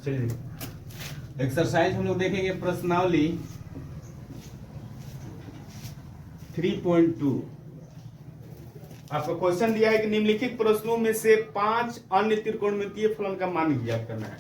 चलिए एक्सरसाइज हम लोग देखेंगे प्रश्नावली 3.2। आपको क्वेश्चन दिया है कि निम्नलिखित प्रश्नों में से 5 अन्य त्रिकोणमितीय फलन का मान ज्ञात करना है,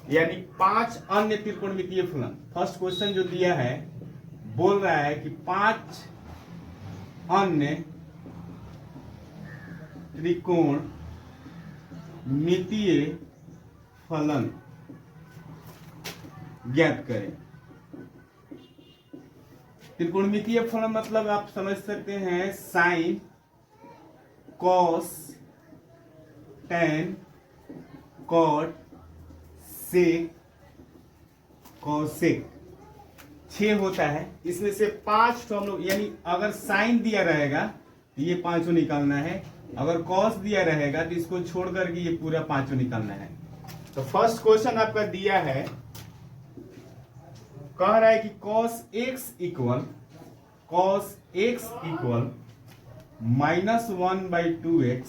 यानी 5 अन्य त्रिकोणमितीय फलन। फर्स्ट क्वेश्चन जो दिया है बोल रहा है कि 5 अन्य त्रिकोणमितीय फलन ज्ञात करें। त्रिकोणमितीय फलन मतलब आप समझ सकते हैं साइन, कॉस, टैन, कॉट, सेक, कॉसेक 6 होता है। इसमें से 5 तो हम लोग, यानी अगर साइन दिया रहेगा तो ये 5 निकालना है, अगर कॉस दिया रहेगा तो इसको छोड़ करके ये पूरा 5 निकालना है। तो फर्स्ट क्वेश्चन आपका दिया है, कह रहा है कि cos x इक्वल -1/2x,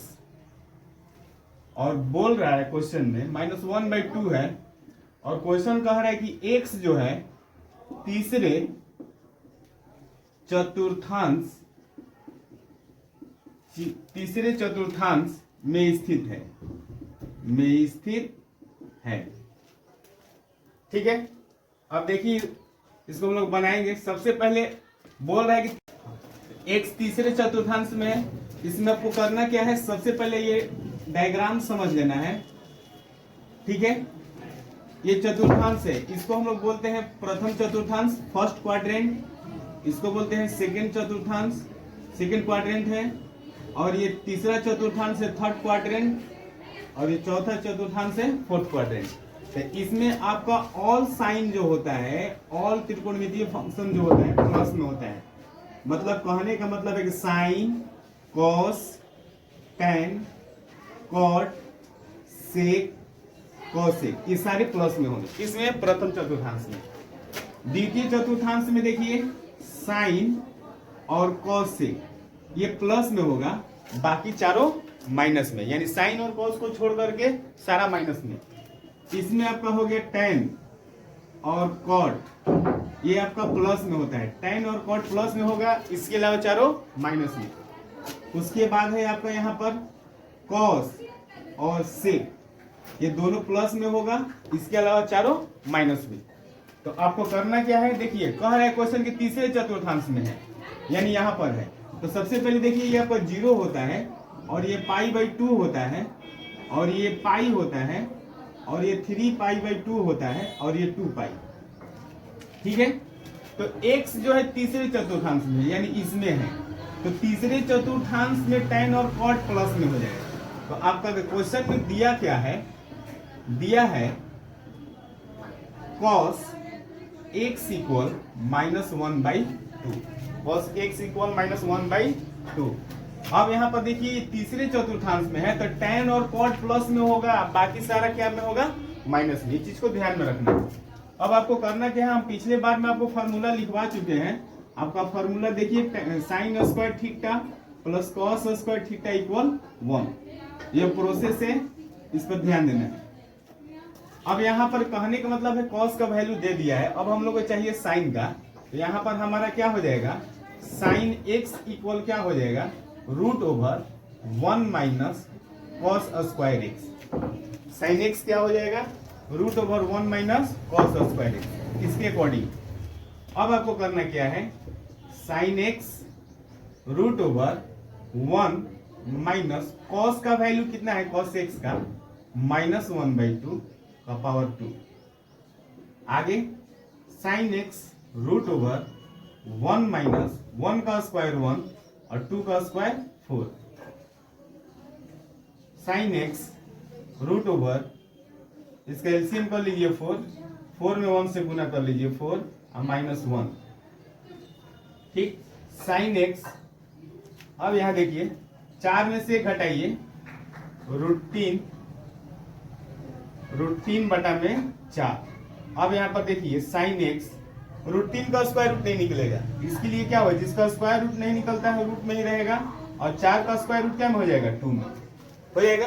और बोल रहा है क्वेश्चन में -1/2 है, और क्वेश्चन कह रहा है कि x जो है तीसरे चतुर्थांश में स्थित है। ठीक है, अब देखिए इसको हम लोग बनाएंगे। सबसे पहले बोल रहा है कि x तीसरे चतुर्थांश में है। इसमें आपको करना क्या है, सबसे पहले ये डायग्राम समझ लेना है। ठीक है, ये चतुर्थांश है, इसको हम लोग बोलते हैं प्रथम चतुर्थांश, फर्स्ट क्वाड्रेंट। इसको बोलते हैं सेकंड चतुर्थांश, सेकंड क्वाड्रेंट है। और ये तीसरा चतुर्थांश है थर्ड क्वाड्रेंट, और ये चौथा चतुर्थांश है फोर्थ क्वाड्रेंट। तो इसमें आपका ऑल साइन जो होता है, ऑल त्रिकोणमितीय फंक्शन जो होता है प्लस में होता है। मतलब कहने का मतलब है कि साइन, कॉस, टैन, कॉट, सेक, कॉसेक ये सारे प्लस में होंगे। इसमें प्रथम चतुर्थांश में। द्वितीय चतुर्थांश में देखिए साइन और कॉसेक ये प्लस में होगा, बाकी चारों माइनस में, यानी साइन और कॉस को छोड़ करके सारा माइनस में। इसमें आपका हो गया टैन और कॉट, ये आपका प्लस में होता है, टैन और कॉट प्लस में होगा, इसके अलावा चारों माइनस में। उसके बाद है आपका यहाँ पर कॉस और सेक, ये दोनों प्लस में होगा, इसके अलावा चारों माइनस में। तो आपको करना क्या है, देखिए कह रहा है क्वेश्चन के तीसरे चतुर्थांश में है, यानी यहाँ पर है। तो सबसे पहले देखिए ये आपका 0 होता है, और ये π/2 होता है, और ये पाई होता है, और ये 3π/2 होता है, और ये 2π। ठीक है, तो x जो है तीसरे चतुर्थांश में, यानी इसमें है, तो तीसरे चतुर्थांश में टैन और कॉट प्लस में हो जाएगा। तो आपका क्वेश्चन में दिया क्या है, दिया है cos x equal -1/2, cos x equal -1/2। अब यहाँ पर देखिए तीसरे चतुर्थांश में है, तो टैन और कॉट प्लस में होगा, बाकी सारा क्या में होगा, माइनस में। इस चीज को ध्यान में रखना। अब आपको करना क्या है, हम पिछले बार में आपको फार्मूला लिखवा चुके हैं। आपका फार्मूला देखिए sine square theta plus cos square theta equal 1। ये प्रोसेस है, इस पर ध्यान देना है। अब यहाँ पर कहने का मतलब है कॉस का वैल्यू दे दिया है, अब हम लोग को चाहिए साइन का। तो यहाँ पर हमारा क्या हो जाएगा, साइन एक्स इक्वल क्या हो जाएगा, √1 - cos square x. Sine x क्या हो जाएगा, √1 - cos स्क्वायर एक्स, इसके अकॉर्डिंग। अब आपको करना क्या है, साइन एक्स √1 - cos का वैल्यू कितना है, cos एक्स का -1/2 का पावर 2। आगे साइन एक्स √1 - 1 का स्क्वायर 1 और 2 का स्क्वायर 4। साइन एक्स √, इसका एलसीएम कर लीजिए 4 में 1 से गुना कर लीजिए 4 और -1। ठीक, साइन एक्स, अब यहां देखिए 4 में से घटाइए, √3/4। अब यहाँ पर देखिए साइन एक्स, √3 का स्क्वायर रूट नहीं निकलेगा, इसके लिए क्या हो, जिसका स्क्वायर रूट नहीं निकलता है रूट में ही रहेगा, और 4 का स्क्वायर रूट क्या में हो जाएगा, 2 में हो जाएगा।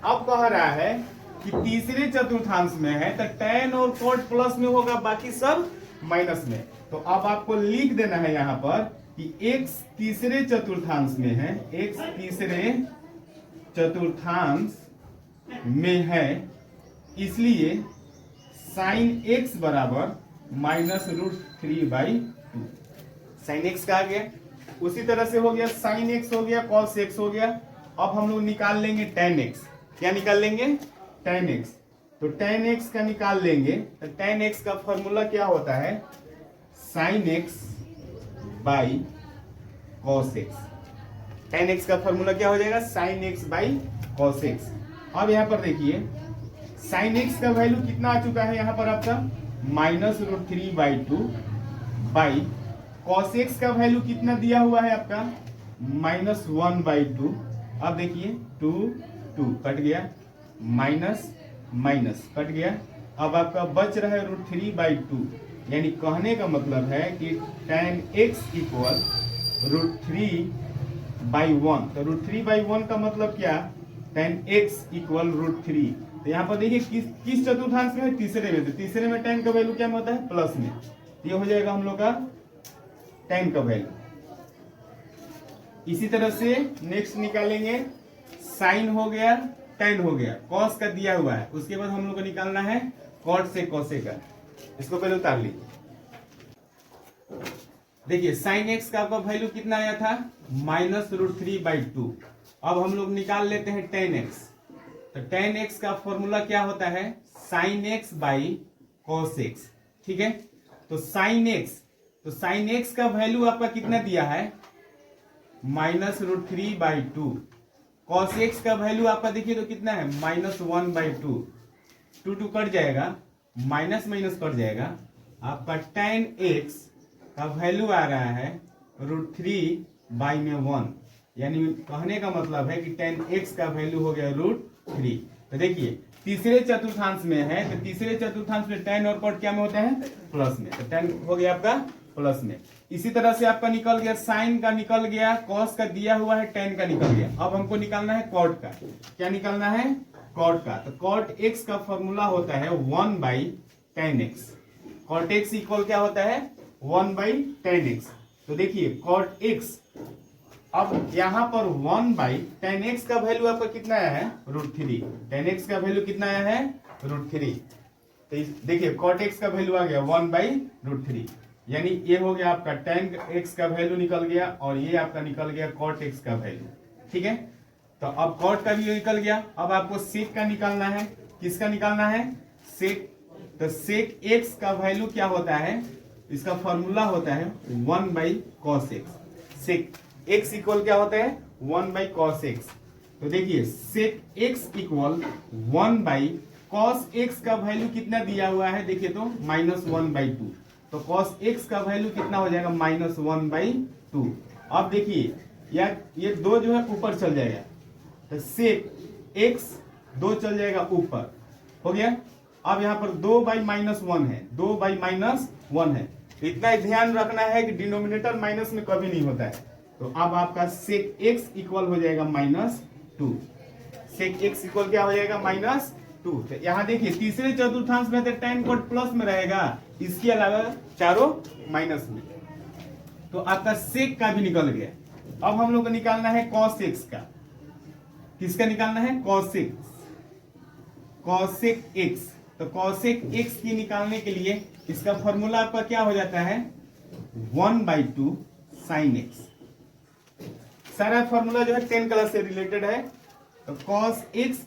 अब कह रहा है कि तीसरे चतुर्थांश में है तो tan और cot प्लस में होगा, बाकी सब माइनस में। तो अब आपको लिख देना है यहाँ पर कि x तीसरे चतुर्थांश में है, x तीसरे चतुर्थांश में है, इसलिए साइन x बराबर -√3/2। साइन x का आ गया। उसी तरह से हो गया साइन x हो गया, cos x हो गया। अब हम लोग निकाल लेंगे tan x। क्या निकाल लेंगे? tan x। तो tan x का निकाल लेंगे तो tan x का फॉर्मूला क्या होता है? Sine x by cos x। tan x का फॉर्मूला क्या हो जाएगा? Sine x by cos x। अब यहाँ पर देखिए साइन x का वैल्यू कितना आ चुका है यहाँ पर आपका? -√3/2 बाई cos x का वैल्यू कितना दिया हुआ है आपका? -1/2। अब देखिए 2 2 कट गया, माइनस माइनस कट गया। अब आपका बच रहा है √3/2, यानी कहने का मतलब है कि tan x इक्वल √3/1। तो √3/1 का मतलब क्या? tan x equal √3। तो यहाँ पर देखिए किस चतुर्थांश में है? तीसरे में। तो तीसरे में tan का वैल्यू क्या में होता है? प्लस में। ये हो जाएगा हम लोग का tan का वैल्यू। इसी तरह से नेक्स्ट निकालेंगे, साइन हो गया, tan हो गया, cos का दिया हुआ है। उसके बाद हम लोग को निकालना है cot से cos का। इसको पहले उतार लीजिए। देखिए साइन x का आपका वैल्यू कितना आया था? -√3/2। अब हम लोग निकाल लेते हैं tan x। तो tan x का फॉर्मूला क्या होता है? Sine x by cos x। ठीक है, तो साइन x का वैल्यू आपका कितना दिया है? -√3/2। cos x का वैल्यू आपका देखिए तो कितना है? -1/2। 2 2 कट जाएगा, माइनस माइनस कट जाएगा। आपका tan x का वैल्यू आ रहा है √3/1, यानी कहने का मतलब है कि tan x का वैल्यू हो गया √3। तो देखिए तीसरे चतुर्थांश में है, तो तीसरे चतुर्थांश में tan और cot क्या में होते हैं? प्लस में। तो tan हो गया आपका प्लस में। इसी तरह से आपका निकल गया, साइन का निकल गया, cos का दिया हुआ है, tan का निकल गया। अब हमको निकालना है cot का। क्या निकालना है? cot का। तो cot x का फॉर्मूला होता है 1/tan x। cot x equal क्या होता है? 1/tan x। तो देखिए cot x, अब यहाँ पर 1/tan x का वैल्यू आपका कितना आया है? √3। tan x का वैल्यू कितना आया है? √3। तो देखिए cot x का वैल्यू आ गया 1/√3, यानी ये हो गया आपका tan x का वैल्यू निकल गया, और ये आपका निकल गया cot x का वैल्यू। ठीक है, तो अब cot का भी निकल गया। अब आपको sec का निकालना है। किसका निकालना है? sec। तो sec x का वैल्यू क्या होता है? इसका फॉर्मूला होता है 1/cos x। sec x equal क्या होता है? 1/cos x। तो देखिए sec x equal 1/cos x का वैल्यू कितना दिया हुआ है? देखिए तो -1/2। तो cos x का वैल्यू कितना हो जाएगा? -1/2। अब देखिए यार ये दो जो है ऊपर चल जाएगा, तो sec x 2 चल जाएगा ऊपर, हो गया। अब यहाँ पर 2/-1 है, 2/-1 है। तो इतना ध्यान रखना है कि डिनोमिनेटर माइनस में कभी नहीं होता है। तो अब आपका sec x इक्वल हो जाएगा -2। sec x इक्वल क्या हो जाएगा? -2। तो यहाँ देखिए तीसरे चतुर्थांश में तो tan cot प्लस में रहेगा, इसके अलावा चारों माइनस में। तो आपका sec का भी निकल गया। अब हम लोग को निकालना है cos x का। किसका निकालना है? cos x। तो cos x की निकालने के लिए इसका फॉर्मूला आपका क्या हो जाता है? 1/2 sin x। सारा फॉर्मूला जो है 10 क्लास से रिलेटेड है। तो cos x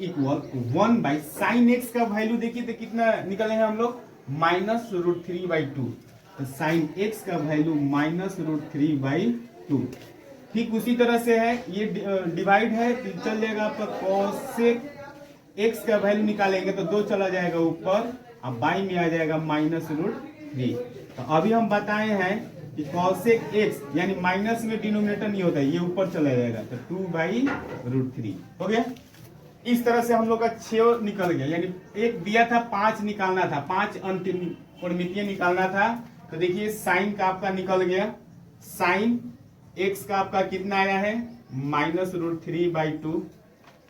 equal 1/sin x का वैल्यू देखिए तो कितना निकले हैं हम लोग? -√3/2। तो sin x का वैल्यू -√3/2। ठीक उसी तरह से है, ये डिवाइड है तो चल जाएगा आपका cos x का वैल्यू निकालेंगे तो 2 चला जाएगा ऊपर, अब बाई में आ जाएगा -√3। तो अभी हम बताए हैं कि cos x यानी माइनस में डिनोमिनेटर नहीं होता है, ये ऊपर चला जाएगा, तो 2/√3 हो गया। इस तरह से हम लोग का 6 निकल गया, यानी एक दिया था 5 निकालना था, 5 अंतिम निकालना था। तो देखिए साइन का आपका निकल गया, साइन x का आपका कितना आया है? -√3/2।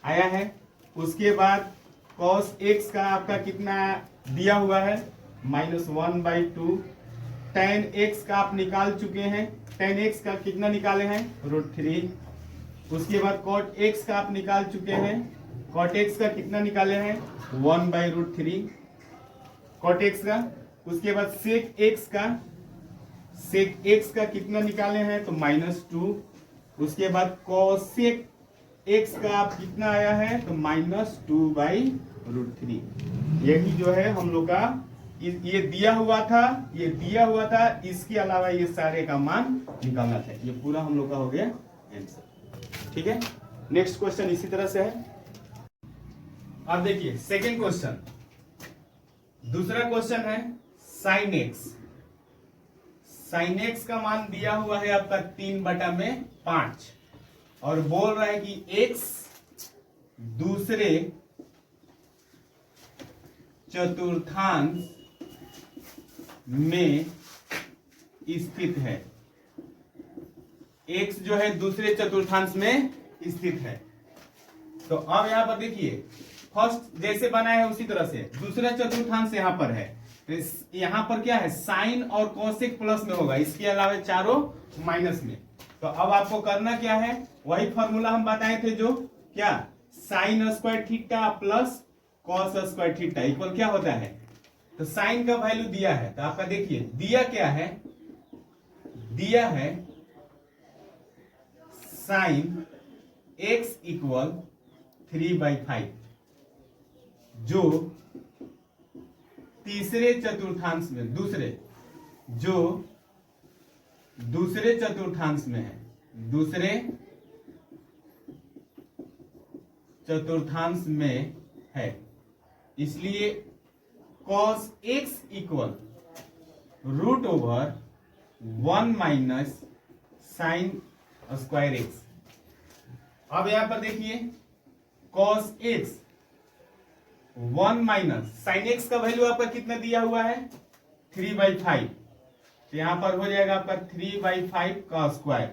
आया है। उसके बाद कॉस एक्स का आपका कितना दिया हुआ है, -1/2। tan एक्स का आप निकाल चुके हैं, tan एक्स का कितना निकाले हैं, √3। उसके बाद cot एक्स का आप निकाल चुके हैं, cot एक्स का कितना निकाले हैं, 1/√3 cot एक्स का। उसके बाद sec एक्स का कितना निकाले हैं, तो -2। उसके बाद cosec एक्स का आप कितना आया है, तो -2/√3। यही जो है हम लोग का ये दिया हुआ था, इसके अलावा ये सारे का मान निकालना था। ये पूरा हम लोग का हो गया आंसर। ठीक है, नेक्स्ट क्वेश्चन इसी तरह से है। अब देखिए सेकेंड क्वेश्चन, दूसरा क्वेश्चन है sin x। sin x का मान दिया हुआ है आपका 3/5 और बोल रहा है कि x दूसरे चतुर्थांश में स्थित है। x जो है दूसरे चतुर्थांश में स्थित है। तो अब यहां पर देखिए, फर्स्ट जैसे बनाया है उसी तरह से दूसरा चतुर्थांश यहां पर है। तो यहां पर क्या है, साइन और कोसेक प्लस में होगा, इसके अलावा चारों माइनस में। तो अब आपको करना क्या है, वही फॉर्मूला हम बताए थे, जो क्या sine square theta plus cos square theta equal क्या होता है। तो साइन का वैल्यू दिया है, तो आपका देखिए दिया क्या है, दिया है साइन एक्स इक्वल 3/5, जो तीसरे चतुर्थांश में दूसरे चतुर्थांश में है, दूसरे चतुर्थांश में है। इसलिए cos x equal √1 - sin square x। अब यहां पर देखिए cos x 1 - sin x का वैल्यू आपका कितना दिया हुआ है, 3/5। तो यहां पर हो जाएगा आपका 3/5 का स्क्वायर।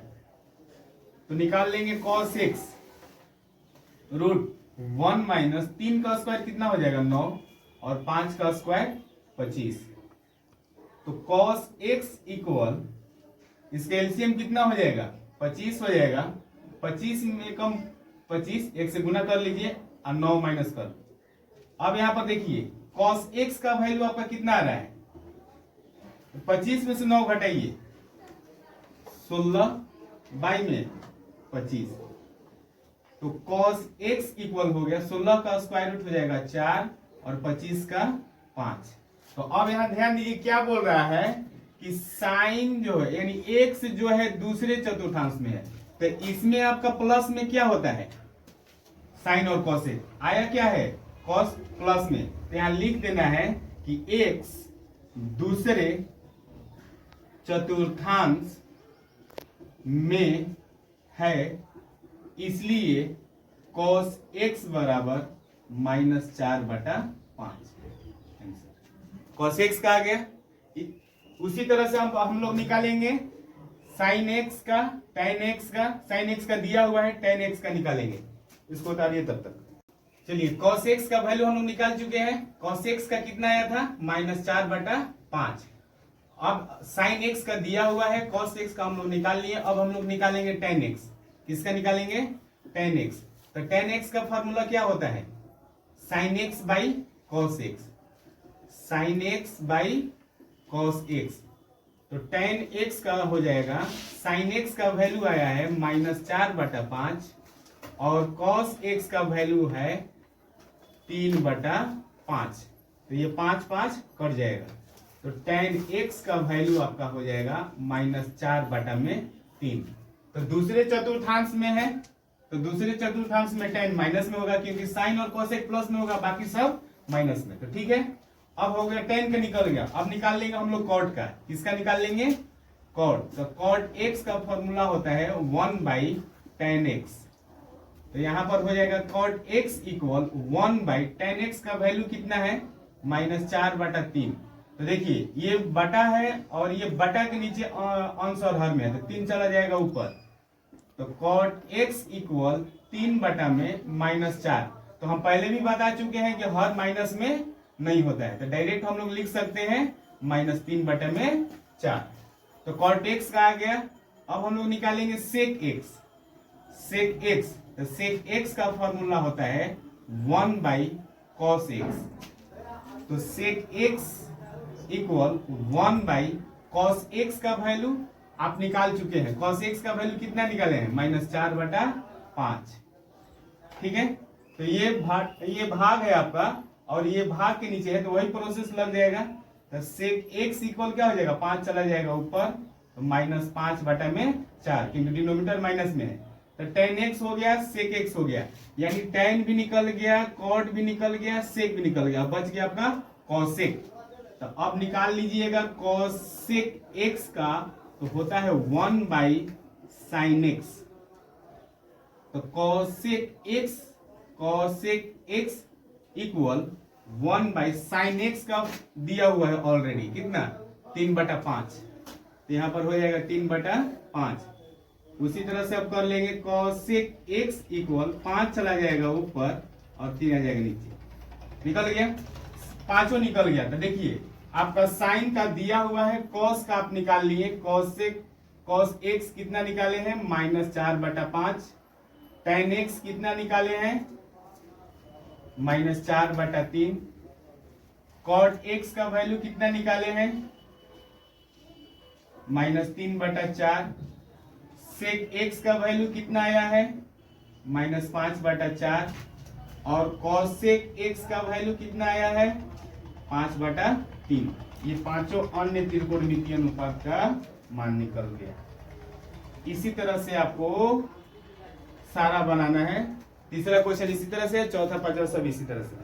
तो निकाल लेंगे cos x √1 - 3 का स्क्वायर कितना हो जाएगा, 9, और 5 का स्क्वायर 25। तो cos x इक्वल, इसका एलसीएम कितना हो जाएगा, 25 हो जाएगा। 25 में कम 25 एक से गुना कर लीजिए और 9 माइनस कर। अब यहां पर देखिए cos x का वैल्यू आपका कितना आ रहा है, 25 में से 9 घटाइए, 16/25। तो cos x इक्वल हो गया 16 का स्क्वायर रूट हो जाएगा 4 और 25 का 5। तो अब यहां ध्यान दीजिए क्या बोल रहा है कि साइन जो है यानी x जो है दूसरे चतुर्थांश में है, तो इसमें आपका प्लस में क्या होता है, साइन और कॉसेक आया क्या है, कॉस प्लस में। तो यहां लिख देना है कि x दूसरे चतुर्थांश में है, इसलिए cos x बराबर -4/5। cos x का आ गया। उसी तरह से हम लोग निकालेंगे sin x का, tan x का। sin x का दिया हुआ है, tan x का निकालेंगे। इसको उतारिए तब तक। चलिए cos x का वैल्यू हम लोग निकाल चुके हैं। cos x का कितना आया था, -4/5। अब sin x का दिया हुआ है, cos x का हम लोग निकाल लिए। अब हम लोग निकालेंगे tan x। किसका निकालेंगे, tan x। तो tan x का फॉर्मूला क्या होता है, sin x/cos x, sin x/cos x। तो tan x का हो जाएगा, sin x का वैल्यू आया है -4/5 और cos x का वैल्यू है 3/5। तो ये 5 कट जाएगा। तो tan x का वैल्यू आपका हो जाएगा -4/3। तो दूसरे चतुर्थांश में है, तो दूसरे चतुर्थांश में tan माइनस में होगा, क्योंकि साइन और कोसेक प्लस में होगा, बाकी सब माइनस में। तो ठीक है, अब हो गया tan का निकल गया। अब निकाल लेंगे हम लोग cot का। किसका निकाल लेंगे, cot। तो cot x का फॉर्मूला होता है 1/tan x। तो यहां पर हो जाएगा cot x equal 1/tan x का वैल्यू कितना है, -4/3। तो देखिए ये बटा है और ये बटा के नीचे अंश और हर में है, तो 3 चला जाएगा ऊपर। तो cot x इक्वल 3/-4। तो हम पहले भी बता चुके हैं कि हर माइनस में नहीं होता है, तो डायरेक्ट हम लोग लिख सकते हैं -3/4। तो cot x का आ गया। अब हम लोग निकालेंगे sec x। तो sec x का फॉर्मूला होता है 1/cos x। तो sec x equal 1/cos x का वैल्यू आप निकाल चुके हैं। cos x का वैल्यू कितना निकाले हैं? -4/5। ठीक है, तो ये भाग है आपका और ये भाग के नीचे है, तो वही प्रोसेस लग जाएगा। तो sec x इक्वल क्या हो जाएगा? 5 चला जाएगा ऊपर, तो -5/4, क्योंकि डिनोमिनेटर माइनस में है। तो tan x हो गया, sec x हो गया, यानी tan भी निकल गया, cot भी निकल गया, sec भी निकल गया, बच गया आपका cosec। तो अब निकाल लीजिएगा cosec x का, तो होता है 1/sin x। तो cosec x equal 1/sin x का दिया हुआ है ऑलरेडी, कितना? 3/5। तो यहाँ पर हो जाएगा 3/5। उसी तरह से अब कर लेंगे cosec x इक्वल 5 चला जाएगा ऊपर और 3 आ जाएगा नीचे, निकल गया, पांचों निकल गया। तो देखिए आपका साइन का दिया हुआ है, cos का आप निकाल लिए, cos x कितना निकाले हैं? -4/5। tan x कितना निकाले हैं? -4/3। cot x का वैल्यू कितना निकाले हैं? -3/4। sec x का वैल्यू कितना आया है? -5/4। और cosec x का वैल्यू कितना आया है? 5/3। ये पांचों अन्य त्रिकोणमितीय अनुपात का मान निकल गया। इसी तरह से आपको सारा बनाना है। तीसरा क्वेश्चन इसी तरह से, चौथा, पांचवा सब इसी तरह से।